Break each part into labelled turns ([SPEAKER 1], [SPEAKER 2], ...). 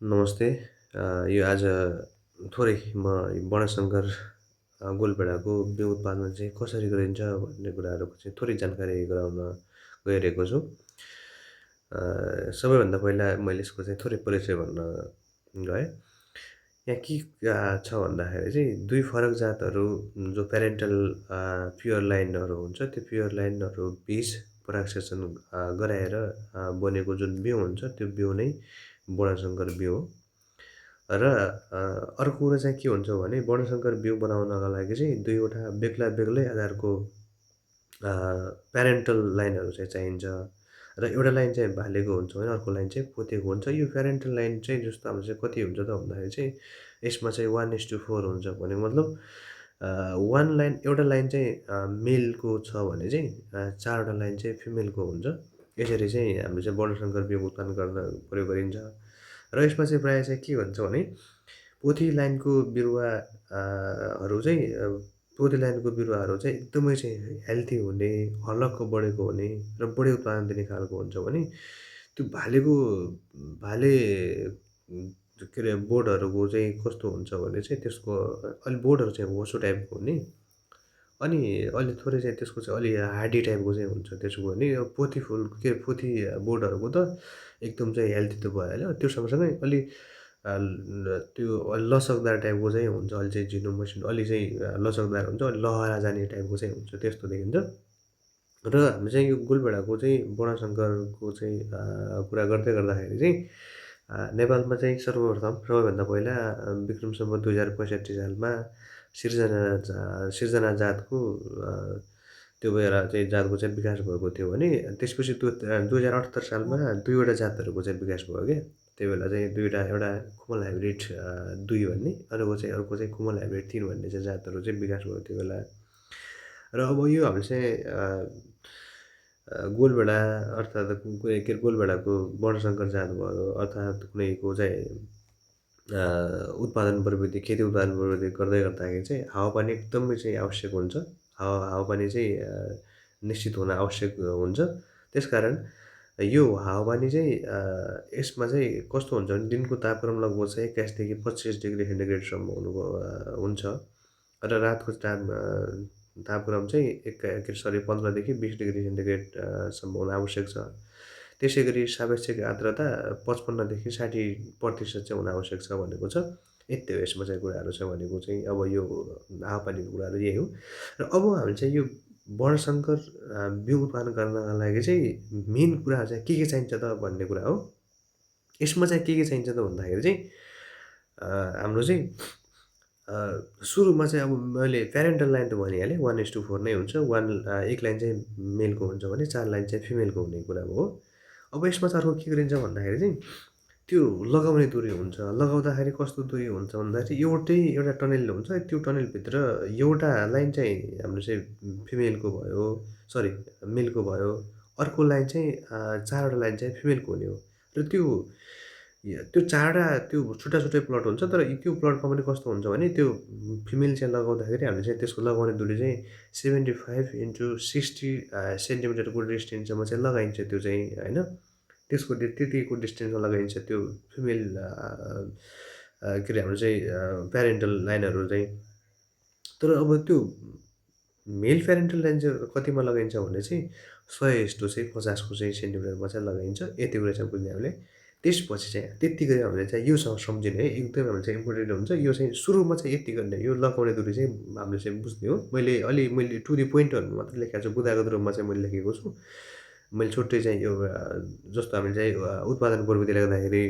[SPEAKER 1] नमस्ते। यो आज थोरै म वर्णशंकर गोलभेडाको बिउ उत्पादन चाहिँ कसरी गरिन्छ भन्ने कुराहरूको चाहिँ थोरै जानकारी गराउन गइरहेको छु। सबैभन्दा पहिला मैले यसको चाहिँ थोरै परिचय भन्न गएँ। यहाँ के छ भन्दाखेरि चाहिँ 2 फरक जातहरू जो प्यारेन्टल प्योर लाइनहरू हुन्छ, त्यो प्योर लाइनहरू बीच परागसेचन गराएर बनेको जुन बिउ हुन्छ, त्यो बिउ नै वर्णशंकर बिउ हो। र अर्को कुरा चाहिँ के हुन्छ भने वर्णशंकर बिउ बनाउनका लागि चाहिँ 2 वटा बेग्ला-बेग्लै आधारको प्यारेन्टल लाइनहरू चाहिँ चाहिन्छ र एउटा लाइन चाहिँ भालेको हुन्छ भने अर्को लाइन चाहिँ पोतेको हुन्छ। यो प्यारेन्टल लाइन चाहिँ जस्तो हाम्रो चाहिँ कति हुन्छ त भन्दाखेरि चाहिँ यसमा चाहिँ 1:4 हुन्छ भनेको मतलब 1 लाइन एउटा लाइन चाहिँ मेलको छ भने चाहिँ 4 वटा लाइन चाहिँ फिमेलको हुन्छ। यसरी चाहिँ हामीले चाहिँ वर्णशंकर बिउ उत्पादन गर्न प्रयोग गरिन्छ। र यसमा चाहिँ प्रायः चाहिँ के भन्छ भने पोथी लाइनको बिरुवा हरू चाहिँ पोथी लाइनको बिरुवाहरू चाहिँ एकदमै चाहिँ हेल्दी हुने, हलक्क बढेको हुने र बढी उत्पादन दिने खालको हुन्छ भने त्यो भाले के अरे बोटहरूको चाहिँ कस्तो हुन्छ भने चाहिँ त्यसको अलिक बोटहरू चाहिँ होसो टाइपको हुने अनि अलि थोरै चाहिँ त्यसको चाहिँ अलि हार्डी टाइपको चाहिँ हुन्छ त्यसको भने अब पोथी फुल के अरे पोथी बोटहरूको त एकदम चाहिँ हेल्दी त भइहाल्यो। त्यो सँगसँगै अलि त्यो अलि लचकदार टाइपको चाहिँ हुन्छ। अलि चाहिँ झिनो मसिनो अलि चाहिँ लचकदार हुन्छ, अलि लहरा जाने टाइपको चाहिँ हुन्छ, त्यस्तो देखिन्छ। र हामी चाहिँ यो गोलभेडाको चाहिँ वर्णशंकरको चाहिँ कुरा गर्दै गर्दाखेरि चाहिँ नेपालमा चाहिँ सर्वप्रथम सबैभन्दा पहिला विक्रम सम्वत 2065 सालमा सिर्जना जातको त्यो बेला चाहिँ जातको चाहिँ विकास भएको थियो भने त्यसपछि 2078 सालमा 2 वटा जातहरूको चाहिँ विकास भयो क्या। त्यो बेला चाहिँ 2 वटा एउटा कुमल हाइब्रिड 2 भन्ने अर्को चाहिँ कुमल हाइब्रिड 3 भन्ने चाहिँ जातहरू चाहिँ विकास भयो त्यो बेला। र अब यो हामीले चाहिँ गोलभेडा अर्थात् के अरे गोलभेडाको वर्णशंकर जात भयो अर्थात् कुनैको चाहिँ उत्पादन प्रविधि खेती उत्पादन प्रविधि गर्दै गर्दाखेरि चाहिँ हावापानी एकदमै चाहिँ आवश्यक हुन्छ। हावापानी चाहिँ निश्चित हुन आवश्यक हुन्छ। त्यसकारण यो हावापानी चाहिँ यसमा चाहिँ कस्तो हुन्छ भने दिनको तापक्रम लगभग चाहिँ 21 देखि 25 डिग्री सेन्टिग्रेडसम्म हुन्छ र रातको तापक्रम चाहिँ 15 देखि 20 डिग्री सेन्टिग्रेड सम्म हुन आवश्यक छ। त्यसै गरी सापेक्षिक आर्द्रता 55 देखि 60% चाहिँ हुन आवश्यक छ भनेको छ। यति हो यसमा चाहिँ कुराहरू छ भनेको चाहिँ अब यो हावापानीको कुराहरू यही हो। र अब हामी चाहिँ यो वर्णशंकर बिउ उत्पादन गर्नका लागि चाहिँ मेन कुरा चाहिँ के चाहिन्छ त भन्ने कुरा हो। यसमा चाहिँ के चाहिन्छ त भन्दाखेरि चाहिँ हाम्रो चाहिँ सुरुमा चाहिँ अब मैले प्यारेन्टल लाइन त भनिहालेँ 1:4 नै हुन्छ। 1 लाइन चाहिँ मेलको हुन्छ भने 4 लाइन चाहिँ फिमेलको हुने कुरा हो। अब यसमा चाहिँ अर्को के गरिन्छ भन्दाखेरि चाहिँ त्यो लगाउने दुरी हुन्छ। लगाउँदाखेरि कस्तो दुरी हुन्छ भन्दाखेरि एउटा टनेल हुन्छ। त्यो टनेलभित्र एउटा लाइन चाहिँ हाम्रो चाहिँ फिमेलको भयो सरी मेलको भयो। अर्को लाइन चाहिँ 4 वटा लाइन चाहिँ फिमेलको हुने हो। र त्यो 4 वटा त्यो छुट्टा-छुट्टै प्लट हुन्छ। तर त्यो प्लटमा पनि कस्तो हुन्छ भने त्यो फिमेल चाहिँ लगाउँदाखेरि हामीले चाहिँ त्यसको लगाउने दूरी चाहिँ 75 इन्टु 60 सेन्टिमिटरको डिस्टेन्ससम्म चाहिँ लगाइन्छ त्यो चाहिँ होइन। त्यसको त्यतिको डिस्टेन्समा लगाइन्छ त्यो फिमेल के अरे हाम्रो चाहिँ प्यारेन्टल लाइनहरू चाहिँ। तर अब त्यो मेल प्यारेन्टल लाइन चाहिँ कतिमा लगाइन्छ भने चाहिँ 100:50 चाहिँ 50को चाहिँ सेन्टिमिटरमा चाहिँ लगाइन्छ। यति कुरा चाहिँ बुझ्ने हामीले। त्यसपछि चाहिँ त्यति गरी हामीले चाहिँ यो सम्झिने है एकदमै हामीले चाहिँ इम्पोर्टेन्ट हुन्छ। यो चाहिँ सुरुमा चाहिँ यति गर्ने यो लगाउने दूरी चाहिँ हामीले चाहिँ बुझ्ने हो। मैले टु द पोइन्टहरू मात्रै लेखेको छु। बुँदागत रूपमा चाहिँ मैले लेखेको छु। मैले छुट्टै चाहिँ यो जस्तो हामीले चाहिँ उत्पादन प्रविधि लेख्दाखेरि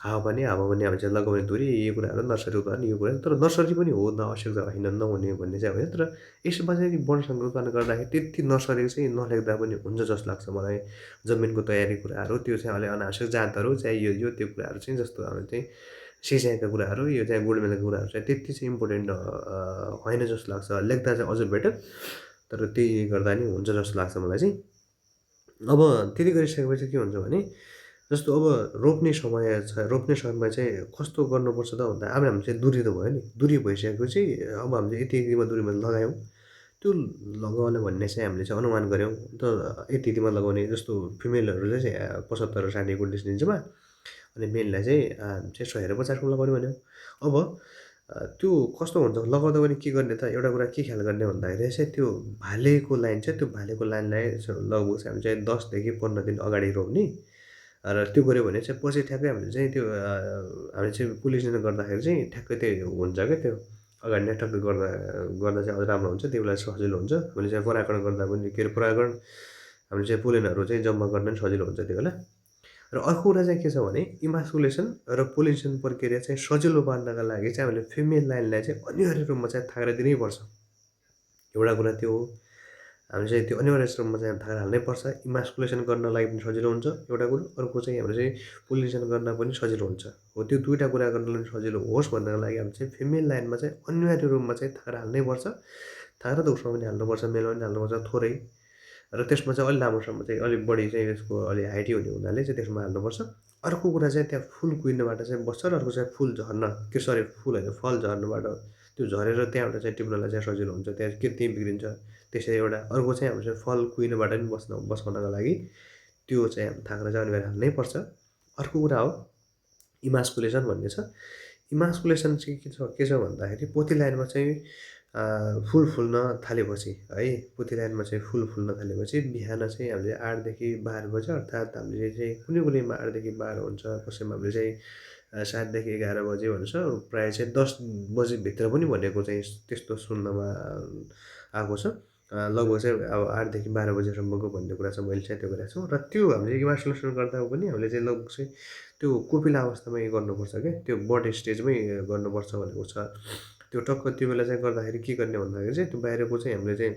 [SPEAKER 1] हावापानी हामी चाहिँ लगाउने दूरी यो कुराहरू नर्सरी उत्पादन यो कुरा तर नर्सरी पनि हो आवश्यकता होइन नहुने भन्ने चाहिँ होइन। तर यसमा चाहिँ वर्णशंकर उत्पादन गर्दाखेरि त्यति नर्सरी चाहिँ नलेख्दा पनि हुन्छ जस्तो लाग्छ मलाई। जमिनको तयारी कुराहरू त्यो चाहिँ अलिक अनावश्यक जातहरू चाहिँ यो त्यो कुराहरू चाहिँ जस्तो हाम्रो चाहिँ सिँचाइका कुराहरू यो चाहिँ गोडमेलका कुराहरू चाहिँ त्यति चाहिँ इम्पोर्टेन्ट होइन जस्तो लाग्छ। लेख्दा चाहिँ अझ बेटर तर त्यही गर्दा नि हुन्छ जस्तो लाग्छ मलाई चाहिँ। अब त्यति गरिसकेपछि के हुन्छ भने जस्तो अब रोप्ने समय चाहिँ कस्तो गर्नुपर्छ त भन्दा अब हामी चाहिँ दुरी त भयो नि। दुरी भइसकेपछि अब हामीले यतिमा दुरीमा लगायौँ। त्यो लगाउने भन्ने चाहिँ हामीले चाहिँ अनुमान गऱ्यौँ। त यतिमा लगाउने जस्तो फिमेलहरूले चाहिँ 75-60को डिस्टेन्समा अनि मेनलाई चाहिँ 100 रुपैयाँ लगाउनु भन्यो। अब त्यो कस्तो हुन्छ लगाउँदा पनि के गर्ने त एउटा कुरा के ख्याल गर्ने भन्दाखेरि चाहिँ त्यो भालेको लाइन चाहिँ त्यो भालेको लाइनलाई लगभग चाहिँ हामी चाहिँ 10 देखि 15 दिन अगाडि रोप्ने र त्यो गऱ्यो भने चाहिँ पछि ठ्याक्कै हामीले चाहिँ त्यो हामी चाहिँ पुलिसले गर्दाखेरि चाहिँ ठ्याक्कै त्यो हुन्छ क्या त्यो अगाडि नै टक्कै गर्दा गर्दा चाहिँ अझ राम्रो हुन्छ त्यो बेला सजिलो हुन्छ। हामीले चाहिँ परागण गर्दा पनि के अरे परागण हामीले चाहिँ पोलेनहरू चाहिँ जम्मा गर्न पनि सजिलो हुन्छ त्यो बेला। र अर्को कुरा चाहिँ के छ भने इमास्कुलेसन र पोलिनेसन प्रक्रिया चाहिँ सजिलो पार्नका लागि चाहिँ हामीले फिमेल लाइनलाई चाहिँ अनिवार्य रूपमा चाहिँ थाहा दिनैपर्छ। एउटा कुरा त्यो हो। हामी चाहिँ त्यो अनिवार्य रूपमा चाहिँ थाहा हाल्नै पर्छ। इमास्कुलेसन गर्नलाई पनि सजिलो हुन्छ एउटा कुरो। अर्को चाहिँ हामीले चाहिँ पोलिनेसन गर्न पनि सजिलो हुन्छ। हो त्यो दुईवटा कुरा गर्नलाई पनि सजिलो होस् भन्नको लागि हामी चाहिँ फिमेल लाइनमा चाहिँ अनिवार्य रूपमा चाहिँ थाहा हाल्नै पर्छ। थाहा र दोस्रो पनि हाल्नुपर्छ, मेलमा पनि हाल्नुपर्छ थोरै। र त्यसमा चाहिँ अलि लामोसम्म चाहिँ अलिक बढी चाहिँ यसको अलि हाइटी हुने हुनाले चाहिँ त्यसमा हाल्नुपर्छ। अर्को कुरा चाहिँ त्यहाँ फुल कुहिनुबाट चाहिँ बस्छ र अर्को चाहिँ फुल झर्न सरी फुल होइन फल झर्नुबाट त्यो झरेर त्यहाँबाट चाहिँ टिप्नलाई चाहिँ सजिलो हुन्छ। त्यहाँ त्यहीँ बिग्रिन्छ। त्यसरी एउटा अर्को चाहिँ हाम्रो चाहिँ फल कुहिनुबाट पनि बचाउनको लागि त्यो चाहिँ थाक्रा चाहिँ अनिवार्य हाल्नै पर्छ। अर्को कुरा हो इमास्कुलेसन भन्ने छ। इमास्कुलेसन चाहिँ के छ भन्दाखेरि पोथी लाइनमा चाहिँ फुल फुल्न थालेपछि है पोथी लाइनमा चाहिँ फुल फुल्न थालेपछि बिहान चाहिँ हामीले 8 देखि 12 बजे अर्थात् हामीले चाहिँ कुनैमा 8 देखि 12 हुन्छ, कसैमा हामीले चाहिँ 7 देखि 11 बजे भन्छ। प्रायः चाहिँ 10 बजेभित्र पनि भनेको चाहिँ त्यस्तो सुन्नमा आएको छ। लगभग चाहिँ अब 8 देखि 12 बजेसम्मको भन्ने कुरा चाहिँ मैले चाहिँ त्यो गरेको छु। र त्यो हामीले इमास्कुलेसन गर्दा पनि हामीले चाहिँ लगभग चाहिँ त्यो कोपिला अवस्थामै गर्नुपर्छ क्या, त्यो बड स्टेजमै गर्नुपर्छ भनेको छ। त्यो टक्क त्यो बेला चाहिँ गर्दाखेरि के गर्ने भन्दाखेरि चाहिँ त्यो बाहिरको चाहिँ हामीले चाहिँ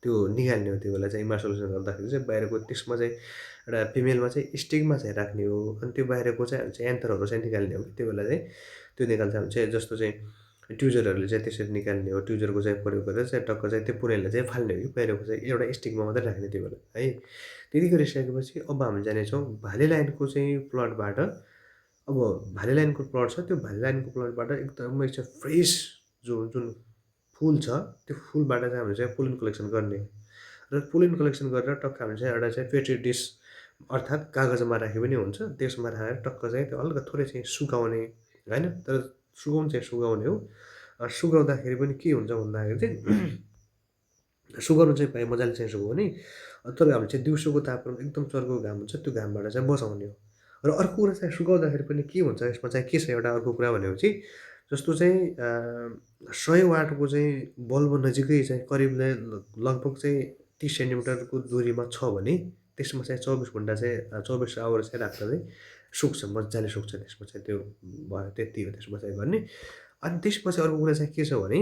[SPEAKER 1] त्यो निकाल्ने हो। त्यो बेला चाहिँ इमास्कुलेसन गर्दाखेरि चाहिँ बाहिरको त्यसमा चाहिँ एउटा फिमेलमा चाहिँ स्टिगमा चाहिँ राख्ने हो। अनि त्यो बाहिरको चाहिँ हामी चाहिँ एन्थरहरू चाहिँ निकाल्ने हो कि त्यो बेला चाहिँ त्यो निकाल्दा हामी चाहिँ जस्तो चाहिँ ट्युजरहरूले चाहिँ त्यसरी निकाल्ने हो। ट्युजरको चाहिँ प्रयोग गरेर चाहिँ टक्क चाहिँ त्यो पुनैलाई चाहिँ फाल्ने हो कि बाहिरको चाहिँ एउटा स्टिकमा मात्रै राख्ने त्यो बेला है। त्यति गरिसकेपछि अब हामी जानेछौँ भाले लाइनको चाहिँ प्लटबाट। अब भाले लाइनको प्लट छ त्यो भाले लाइनको प्लटबाट एकदमै चाहिँ फ्रेस जुन फुल छ त्यो फुलबाट चाहिँ हामीले चाहिँ पोलिन कलेक्सन गर्ने र पोलिन कलेक्सन गरेर टक्क हामीले चाहिँ एउटा चाहिँ पेट्री डिस अर्थात् कागजमा राखे पनि हुन्छ। त्यसमा राखेर टक्क चाहिँ त्यो हल्का थोरै चाहिँ सुकाउने होइन, तर सुकाउनु चाहिँ सुकाउने हो। सुकाउँदाखेरि पनि के हुन्छ भन्दाखेरि चाहिँ सुकाउनु चाहिँ प्रायः मजाले चाहिँ सुकाउने। तर हामीले चाहिँ दिउँसोको तापक्रम एकदम चर्को घाम हुन्छ त्यो घामबाट चाहिँ बचाउने हो। र अर्को कुरा चाहिँ सुकाउँदाखेरि पनि के हुन्छ यसमा चाहिँ के छ एउटा अर्को कुरा भनेपछि जस्तो चाहिँ 100 वाटको चाहिँ बल्ब नजिकै चाहिँ करिब लगभग चाहिँ 30 सेन्टिमिटरको दूरीमा छ भने त्यसमा चाहिँ 24 घन्टा चाहिँ 24 आवर चाहिँ राख्दा चाहिँ सुक्छ, मजाले सुक्छ। त्यसमा चाहिँ त्यो भयो त्यति हो त्यसमा चाहिँ गर्ने। अनि त्यसपछि अर्को कुरा चाहिँ के छ भने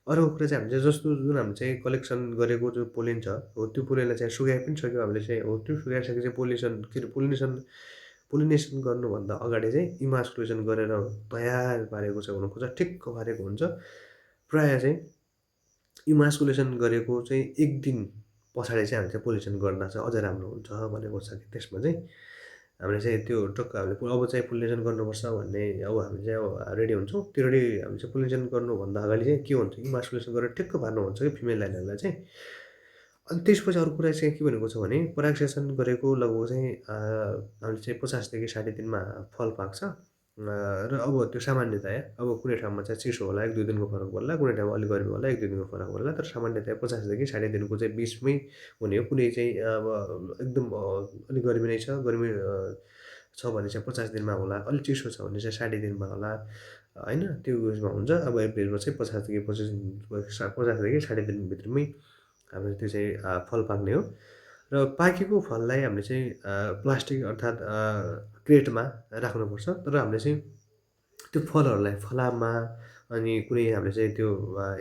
[SPEAKER 1] अर्को कुरा चाहिँ हामी चाहिँ जस्तो जुन हामी चाहिँ कलेक्सन गरेको जो पोलेन छ हो त्यो पोलेनलाई चाहिँ सुकाइ पनि सक्यो हामीले चाहिँ हो। त्यो सुकाइसकेपछि पोलिनेसन गर्नुभन्दा अगाडि चाहिँ इमास्कुलेसन गरेर तयार पारेको चाहिँ हुनुपर्छ, ठिक्क पारेको हुन्छ। प्रायः चाहिँ इमास्कुलेसन गरेको चाहिँ 1 दिन पछाडि चाहिँ हामी चाहिँ पोलिनेसन गर्दा चाहिँ अझै राम्रो हुन्छ भनेको छ कि त्यसमा चाहिँ हामीले चाहिँ त्यो टक्क हामीले अब चाहिँ पोलिनेसन गर्नुपर्छ भन्ने अब हामी चाहिँ अब रेडी हुन्छौँ। त्यो रेडी हामी चाहिँ पोलिनेसन गर्नुभन्दा अगाडि चाहिँ के हुन्छ इमास्कुलेसन गरेर ठिक्क पार्नुहुन्छ कि फिमेल लाइनहरूलाई चाहिँ। अनि त्यसपछि अर्को कुरा चाहिँ के भनेको छ भने परागसेसन गरेको लगभग चाहिँ हामीले चाहिँ 50 देखि 60 दिनमा फल पाक्छ। र अब त्यो सामान्यतया अब कुनै ठाउँमा चाहिँ चिसो होला 1-2 दिनको फरक पर्ला, कुनै ठाउँमा अलिक गर्मी होला 1-2 दिनको फरक पर्ला। तर सामान्यतया 50 देखि 60 दिनको चाहिँ बिचमै हुने हो। कुनै चाहिँ अब एकदम अलिक गर्मी नै छ, गर्मी छ भने चाहिँ 50 दिनमा होला, अलिक चिसो छ भने चाहिँ 60 दिनमा होला होइन, त्यो उयसमा हुन्छ। अब एभरेजमा चाहिँ 50 देखि 60 दिनभित्रमै हाम्रो त्यो चाहिँ फल पाक्ने हो। र पाकेको फललाई हामीले चाहिँ प्लास्टिक अर्थात् क्रेटमा राख्नुपर्छ। तर हामीले चाहिँ त्यो फलहरूलाई फलाममा अनि कुनै हामीले चाहिँ त्यो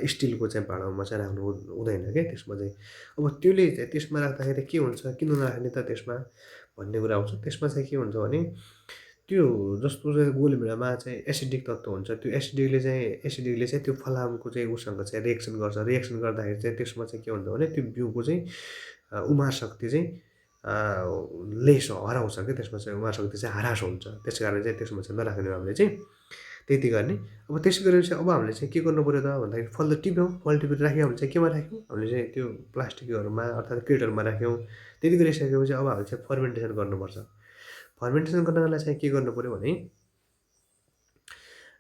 [SPEAKER 1] स्टिलको चाहिँ भाँडामा चाहिँ राख्नु हुँदैन क्या त्यसमा चाहिँ। अब त्यसमा राख्दाखेरि के हुन्छ किन नराख्ने त त्यसमा भन्ने कुरा आउँछ। त्यसमा चाहिँ के हुन्छ भने त्यो जस्तो चाहिँ गोलभेडामा चाहिँ एसिडिक तत्त्व हुन्छ, त्यो एसिडिकले चाहिँ त्यो फलामको चाहिँ उसँग चाहिँ रिएक्सन गर्छ। रिएक्सन गर्दाखेरि चाहिँ त्यसमा चाहिँ के हुन्छ भने त्यो बिउको चाहिँ उमार शक्ति चाहिँ लेस हराउँछ क्या, त्यसमा चाहिँ उमार शक्ति चाहिँ ह्रास हुन्छ। त्यस कारण चाहिँ त्यसमा चाहिँ नराख्ने हामीले चाहिँ त्यति गर्ने। अब त्यसै गरेपछि अब हामीले चाहिँ के गर्नु पऱ्यो त भन्दाखेरि फल त टिप्यौँ, फल टिपेर राख्यौँ हामीले चाहिँ केमा राख्यौँ हामीले चाहिँ त्यो प्लास्टिकहरूमा अर्थात् क्रेटहरूमा राख्यौँ। त्यति गरिसकेपछि अब हामीले चाहिँ फर्मेन्टेसन गर्नुपर्छ। फर्मेन्टेसन गर्नको लागि चाहिँ के गर्नु पऱ्यो भने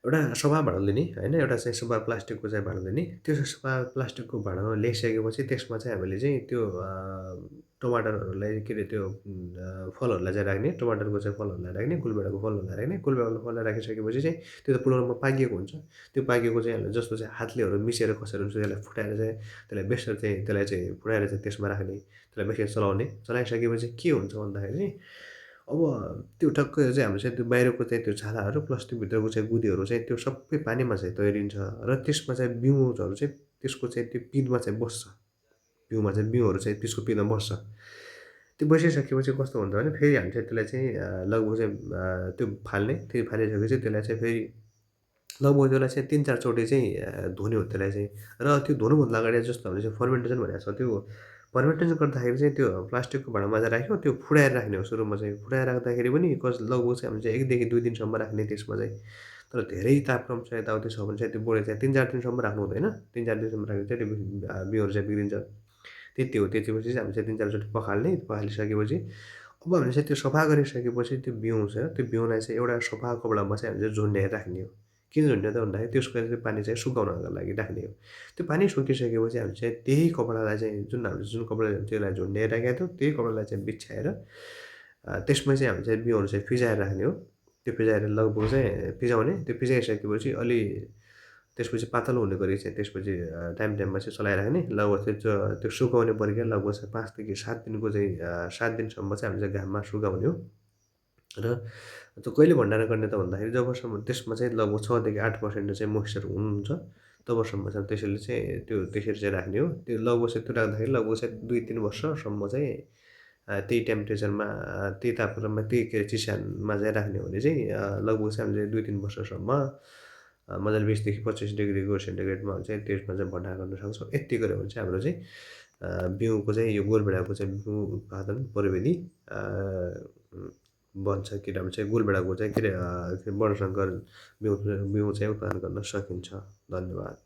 [SPEAKER 1] एउटा सफा भाँडा लिने होइन, एउटा चाहिँ सफा प्लास्टिकको चाहिँ भाँडा लिने। त्यो सफा प्लास्टिकको भाँडामा ल्याइसकेपछि त्यसमा चाहिँ हामीले चाहिँ त्यो टमाटरहरूलाई के अरे त्यो फलहरूलाई चाहिँ राख्ने, टमाटरको चाहिँ फलहरूलाई राख्ने, गुलभेडाको फलहरूलाई राख्ने। गुलभेडाको फललाई राखिसकेपछि चाहिँ त्यो त पुलाउमा पाकिएको हुन्छ। त्यो पाकेको चाहिँ हामीले जस्तो चाहिँ हातलेहरू मिसेर कसेर हुन्छ त्यसलाई फुटाएर चाहिँ त्यसलाई बेसेर चाहिँ त्यसलाई चाहिँ फुटाएर चाहिँ त्यसमा राख्ने, त्यसलाई बेसेर चलाउने। चलाइसकेपछि के हुन्छ भन्दाखेरि चाहिँ अब त्यो ठक्कै चाहिँ हाम्रो चाहिँ त्यो बाहिरको चाहिँ त्यो छालाहरू प्लस त्यो भित्रको चाहिँ गुदीहरू चाहिँ त्यो सबै पानीमा चाहिँ तैरिन्छ र त्यसमा चाहिँ बिउँहरू चाहिँ त्यसको चाहिँ त्यो पिँधमा चाहिँ बस्छ। बिउँमा चाहिँ बिउँहरू चाहिँ त्यसको पिँधमा बस्छ। त्यो बसिसकेपछि कस्तो हुन्छ भने फेरि हामी चाहिँ त्यसलाई चाहिँ लगभग चाहिँ त्यो फाल्ने, त्यो फालिसकेपछि त्यसलाई चाहिँ फेरि लगभग त्यसलाई चाहिँ 3-4 चोटि चाहिँ धुने हो त्यसलाई चाहिँ। र त्यो धुनुभन्दा अगाडि जस्तो हामीले चाहिँ फर्मेन्टेसन भनेको छ त्यो फर्मेन्टेसन गर्दाखेरि चाहिँ त्यो प्लास्टिकको भाँडामा चाहिँ राख्यो त्यो फुडाएर राख्ने हो सुरुमा चाहिँ। फुडाएर राख्दाखेरि पनि लगभग चाहिँ हामीले चाहिँ 1 देखि 2 दिनसम्म राख्ने त्यसमा चाहिँ। तर धेरै तापक्रम छ यताउति छ भने चाहिँ त्यो बढी चाहिँ 3-4 दिनसम्म राख्नु हुँदैन। 3-4 दिनसम्म राख्यो चाहिँ त्यो बिउहरू चाहिँ बिग्रिन्छ। त्यति हो। त्यसपछि चाहिँ हामी चाहिँ 3-4 चोटि पखाल्ने, पखालिसकेपछि अब हामीले चाहिँ त्यो सफा गरिसकेपछि त्यो बिउँ छ, त्यो बिउँलाई चाहिँ एउटा सफा कपडामा चाहिँ हामीले झुन्ड्याएर राख्ने हो। किन झुन्ड्याउँदा भन्दाखेरि त्यसको चाहिँ पानी चाहिँ सुकाउनको लागि राख्ने हो। त्यो पानी सुकिसकेपछि हामी चाहिँ त्यही कपडालाई चाहिँ जुन कपडा त्यसलाई झुन्ड्याएर राखेको थियो त्यही कपडालाई चाहिँ बिछ्याएर त्यसमा चाहिँ हामी चाहिँ बिउहरू चाहिँ फिजाएर राख्ने हो। त्यो फिजाएर लगभग चाहिँ फिजाउने, त्यो फिजाइसकेपछि अलि त्यसपछि पातलो हुने गरी चाहिँ त्यसपछि टाइममा चाहिँ चलाइराख्ने। लगभग त्यो सुकाउने प्रक्रिया लगभग चाहिँ 5 देखि 7 दिनको चाहिँ 7 दिनसम्म चाहिँ हामीले चाहिँ घाममा सुकाउने हो। र त्यो कहिले भण्डारण गर्ने त भन्दाखेरि जबसम्म त्यसमा चाहिँ लगभग 6 देखि 8% चाहिँ मोइस्चर हुनुहुन्छ तबसम्म चाहिँ त्यसैले चाहिँ त्यो त्यसरी चाहिँ राख्ने हो। त्यो लगभग चाहिँ त्यो राख्दाखेरि लगभग चाहिँ 2-3 वर्षसम्म चाहिँ त्यही टेम्परेचरमा त्यही तापक्रममा त्यही के अरे चिसानमा चाहिँ राख्ने हो भने चाहिँ लगभग चाहिँ हामीले 2-3 वर्षसम्म मजाले 20 देखि 25 डिग्रीको सेन्टिग्रेडमा चाहिँ त्यसमा चाहिँ भण्डारण गर्न सक्छौँ। यति गऱ्यो भने चाहिँ हाम्रो चाहिँ बिउको चाहिँ यो गोलभेडाको चाहिँ बिउ उत्पादन प्रविधि बन्छ किनभने चाहिँ गोलभेडाको चाहिँ के अरे वर्णशङ्कर बिउ बिउ चाहिँ उत्पादन गर्न सकिन्छ। धन्यवाद।